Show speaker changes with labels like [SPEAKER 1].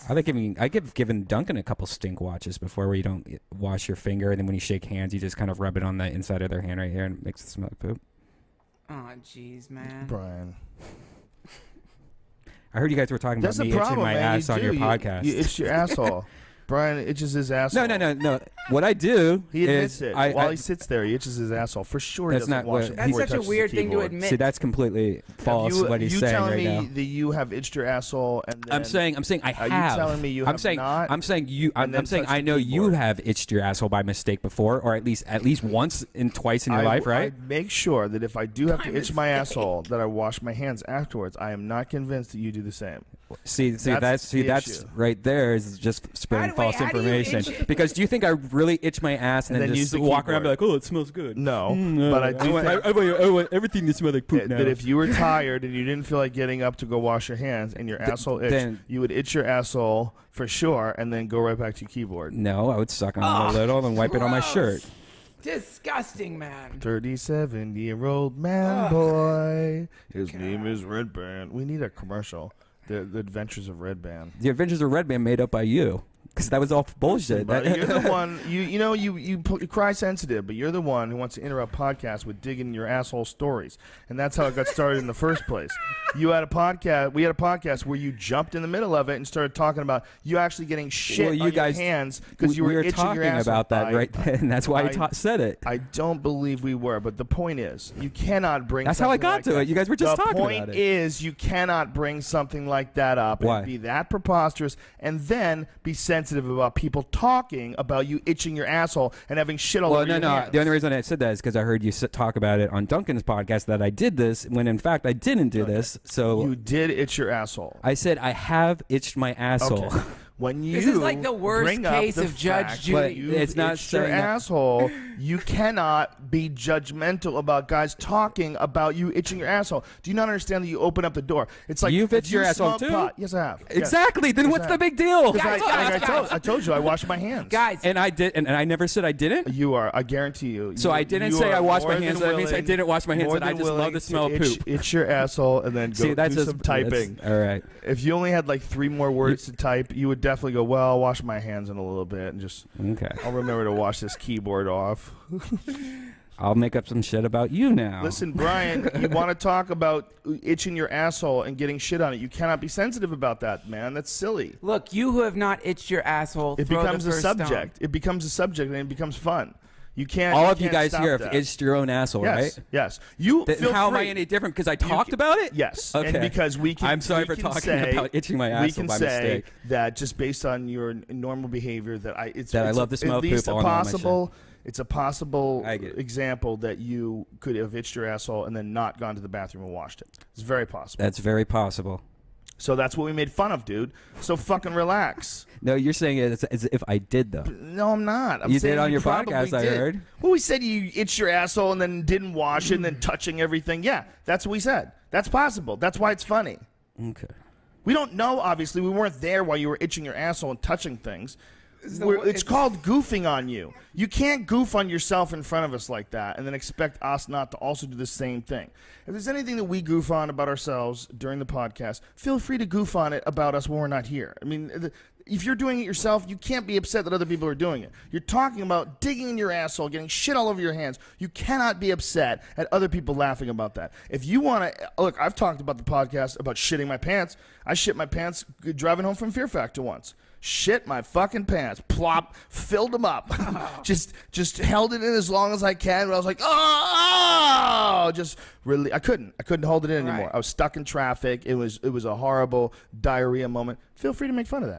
[SPEAKER 1] I give giving Duncan a couple stink watches before, where you don't wash your finger, and then when you shake hands, you just kind of rub it on the inside of their hand right here, and it makes it smell like poop.
[SPEAKER 2] Oh, jeez, man.
[SPEAKER 3] Brian.
[SPEAKER 1] I heard you guys were talking about me itching my ass on your podcast.
[SPEAKER 3] You itch your asshole. Brian itches his asshole.
[SPEAKER 1] No. What I do
[SPEAKER 3] he admits
[SPEAKER 1] is
[SPEAKER 3] it. While he sits there, he itches his asshole. For sure he doesn't wash it.
[SPEAKER 2] That's such a weird thing to admit.
[SPEAKER 1] See, that's completely false what he's saying right now.
[SPEAKER 3] You telling me that you have itched your asshole and then...
[SPEAKER 1] I'm saying I have.
[SPEAKER 3] Are you telling me you have not?
[SPEAKER 1] I'm saying I know you have itched your asshole by mistake before, or at least once and twice in your life, right?
[SPEAKER 3] I make sure that if I do have to itch my asshole, that I wash my hands afterwards. I am not convinced that you do the same.
[SPEAKER 1] See, that's right there is just spreading false information. Because do you think I really itch my ass and then just walk around and be like, oh, it smells good?
[SPEAKER 3] No, but I do think
[SPEAKER 1] I want everything to smell like poop now.
[SPEAKER 3] That if you were tired and you didn't feel like getting up to go wash your hands and your asshole itched, you would itch your asshole for sure and then go right back to your keyboard.
[SPEAKER 1] No, I would suck on it a little and wipe it on my shirt.
[SPEAKER 2] Disgusting, man.
[SPEAKER 3] 37-year-old man boy. His name is Redban. We need a commercial. The Adventures of Redban.
[SPEAKER 1] The Adventures of Redban made up by you. Because that was all bullshit.
[SPEAKER 3] You're the one, you cry sensitive, but you're the one who wants to interrupt podcasts with digging your asshole stories. And that's how it got started in the first place. We had a podcast where you jumped in the middle of it and started talking about you actually getting shit on your hands because you were itching your asshole. We were talking about that right then. That's why I said it. I don't believe we were, but the point is, you cannot bring
[SPEAKER 1] That's how I got to it. You guys were just talking about it.
[SPEAKER 3] The point is, you cannot bring something like that up and be that preposterous and then be sensitive about people talking about you itching your asshole and having shit all over your hands.
[SPEAKER 1] The only reason I said that is because I heard you talk about it on Duncan's podcast that I did this when in fact I didn't do this. So
[SPEAKER 3] you did itch your asshole.
[SPEAKER 1] I said I have itched my asshole.
[SPEAKER 3] Okay. When you
[SPEAKER 2] this is like the worst case of Judge Judy.
[SPEAKER 3] It's not your asshole. You cannot be judgmental about guys talking about you itching your asshole. Do you not understand that you open up the door? It's like
[SPEAKER 1] you've itched your asshole too.
[SPEAKER 3] Pot. Yes, I have.
[SPEAKER 1] Exactly. Yes. Then what's the big deal?
[SPEAKER 3] I told you I washed my hands,
[SPEAKER 2] guys.
[SPEAKER 1] And I did, and I never said I didn't.
[SPEAKER 3] You are. I guarantee you.
[SPEAKER 1] So I didn't say I washed my hands. So that means I didn't wash my hands. And I just love the smell of poop.
[SPEAKER 3] Itch your asshole and then go do some typing.
[SPEAKER 1] All right.
[SPEAKER 3] If you only had like 3 more words to type, you would definitely go, well, I'll wash my hands in a little bit and just I'll remember to wash this keyboard off.
[SPEAKER 1] I'll make up some shit about you now.
[SPEAKER 3] Listen, Brian, you want to talk about itching your asshole and getting shit on it. You cannot be sensitive about that, man. That's silly.
[SPEAKER 2] Look, you who have not itched your asshole,
[SPEAKER 3] it becomes a subject. It becomes a subject and it becomes fun. You can't.
[SPEAKER 1] All of you guys here have itched your own asshole, right?
[SPEAKER 3] Yes. You.
[SPEAKER 1] How am I any different? Because I talked about it.
[SPEAKER 3] Yes.
[SPEAKER 1] Okay.
[SPEAKER 3] And because we can.
[SPEAKER 1] I'm sorry for talking about itching my asshole by mistake.
[SPEAKER 3] That just based on your normal behavior, that I love the
[SPEAKER 1] smell of poop on my shit.
[SPEAKER 3] It's a possible example that you could have itched your asshole and then not gone to the bathroom and washed it. It's very possible.
[SPEAKER 1] That's very possible.
[SPEAKER 3] So that's what we made fun of, dude. So fucking relax.
[SPEAKER 1] No, you're saying it as if I did, though.
[SPEAKER 3] No, I'm not.
[SPEAKER 1] You did on your podcast, I heard.
[SPEAKER 3] Well, we said you itched your asshole and then didn't wash it and then touching everything. Yeah, that's what we said. That's possible. That's why it's funny.
[SPEAKER 1] Okay.
[SPEAKER 3] We don't know, obviously. We weren't there while you were itching your asshole and touching things. It's called goofing on you. You can't goof on yourself in front of us like that and then expect us not to also do the same thing. If there's anything that we goof on about ourselves during the podcast, feel free to goof on it about us when we're not here. I mean, if you're doing it yourself, you can't be upset that other people are doing it. You're talking about digging in your asshole, getting shit all over your hands. You cannot be upset at other people laughing about that. If you want to, look, I've talked about the podcast about shitting my pants. I shit my pants driving home from Fear Factor once. Shit my fucking pants. Plop. Filled them up. just held it in as long as I can. But I was like, oh, just really, I couldn't hold it in anymore. I was stuck in traffic. It was a horrible diarrhea moment. Feel free to make fun of that.